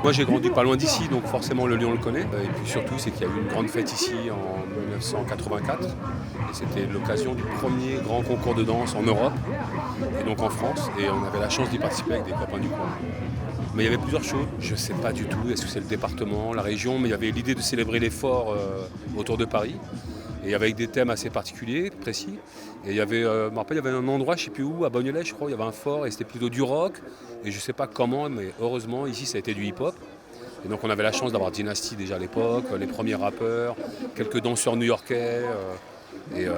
Moi j'ai grandi pas loin d'ici, donc forcément le Lyon le connaît. Et puis surtout c'est qu'il y a eu une grande fête ici en 1984. Et c'était l'occasion du premier grand concours de danse en Europe, et donc en France. Et on avait la chance d'y participer avec des copains du coin. Mais il y avait plusieurs choses, je ne sais pas du tout, est-ce que c'est le département, la région, mais il y avait l'idée de célébrer les forts autour de Paris. Et avec des thèmes assez particuliers, précis. Et il y avait, je me rappelle, il y avait un endroit, je ne sais plus où, à Bagnolet, je crois, il y avait un fort et c'était plutôt du rock. Et je ne sais pas comment, mais heureusement, ici, ça a été du hip-hop. Et donc on avait la chance d'avoir Dynasty déjà à l'époque, les premiers rappeurs, quelques danseurs new-yorkais et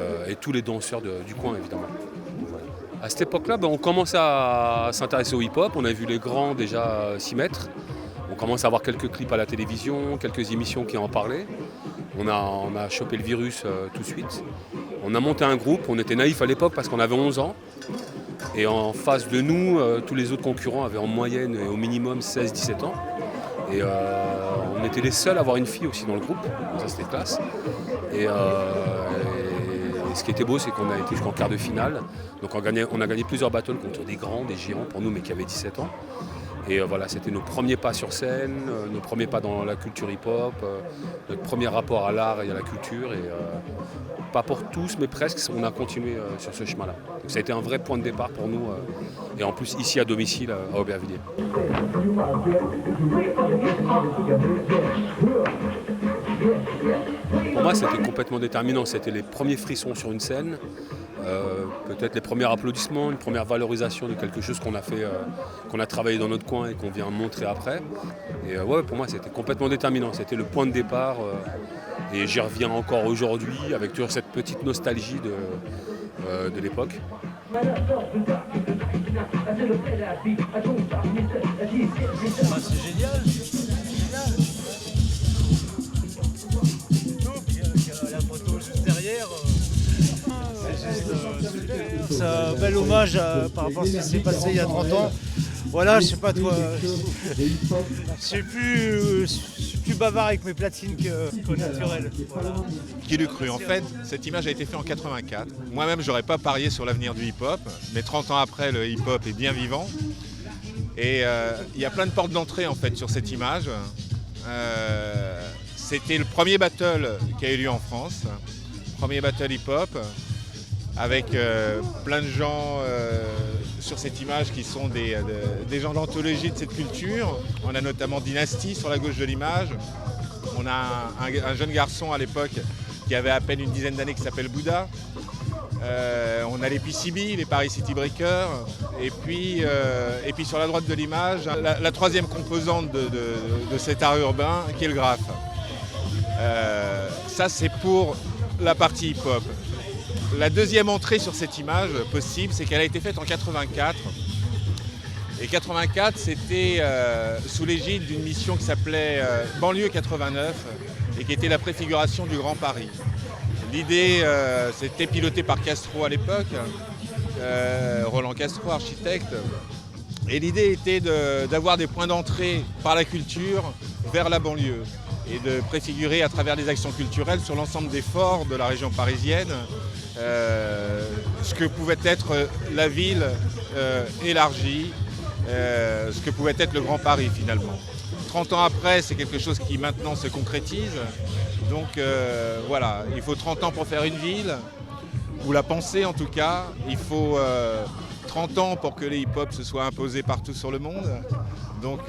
tous les danseurs du coin, évidemment. Voilà. À cette époque-là, on commençait à s'intéresser au hip-hop. On a vu les grands déjà s'y mettre. On commence à avoir quelques clips à la télévision, quelques émissions qui en parlaient. On a chopé le virus tout de suite. On a monté un groupe, on était naïfs à l'époque parce qu'on avait 11 ans. Et en face de nous, tous les autres concurrents avaient en moyenne et au minimum 16-17 ans. Et on était les seuls à avoir une fille aussi dans le groupe, donc ça c'était classe. Et ce qui était beau, c'est qu'on a été jusqu'en quart de finale. Donc on a gagné plusieurs battles contre des grands, des géants pour nous, mais qui avaient 17 ans. Et voilà, c'était nos premiers pas sur scène, nos premiers pas dans la culture hip-hop, notre premier rapport à l'art et à la culture. Et pas pour tous, mais presque, on a continué sur ce chemin-là. Donc ça a été un vrai point de départ pour nous, et en plus ici à domicile à Aubervilliers. Pour moi, c'était complètement déterminant. C'était les premiers frissons sur une scène. Peut-être les premiers applaudissements, une première valorisation de quelque chose qu'on a fait, qu'on a travaillé dans notre coin et qu'on vient montrer après. Et ouais, pour moi, c'était complètement déterminant. C'était le point de départ. Et j'y reviens encore aujourd'hui avec toujours cette petite nostalgie de l'époque. C'est génial. La photo juste derrière. C'est un bel hommage par rapport à ce qui s'est passé il y a 30 ans. Voilà, je sais pas toi, je suis plus bavard avec mes platines qu'au naturel. Voilà. Qui l'eût cru? En fait, cette image a été faite en 84. Moi-même, j'aurais pas parié sur l'avenir du hip-hop, mais 30 ans après, le hip-hop est bien vivant. Et il y a plein de portes d'entrée en fait sur cette image. C'était le premier battle qui a eu lieu en France, premier battle hip-hop, avec plein de gens sur cette image qui sont des gens d'anthologie de cette culture. On a notamment Dynasty sur la gauche de l'image. On a un jeune garçon à l'époque qui avait à peine une dizaine d'années qui s'appelle Bouddha. On a les PCB, les Paris City Breakers. Et puis sur la droite de l'image, la troisième composante de cet art urbain qui est le graphe. Ça c'est pour la partie hip-hop. La deuxième entrée sur cette image possible, c'est qu'elle a été faite en 84. Et 84, c'était sous l'égide d'une mission qui s'appelait Banlieue 89 et qui était la préfiguration du Grand Paris. L'idée, c'était piloté par Castro à l'époque, Roland Castro, architecte. Et l'idée était d'avoir des points d'entrée par la culture vers la banlieue et de préfigurer à travers des actions culturelles sur l'ensemble des forts de la région parisienne ce que pouvait être la ville élargie, ce que pouvait être le Grand Paris finalement. 30 ans après, c'est quelque chose qui maintenant se concrétise. Donc voilà, il faut 30 ans pour faire une ville, ou la penser en tout cas. Il faut 30 ans pour que les hip-hop se soient imposés partout sur le monde. Donc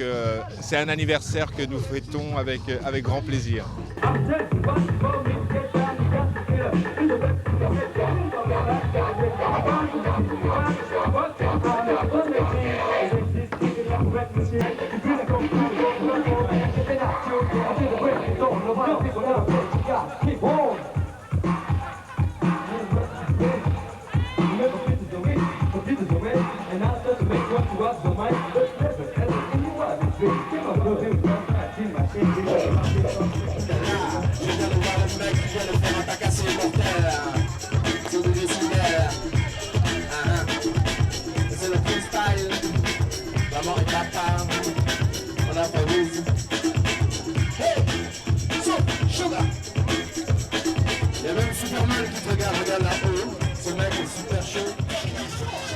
c'est un anniversaire que nous fêtons avec grand plaisir. On a pas vu. Hey, so, sugar. qui te regarde là-haut. Ce mec est super chaud.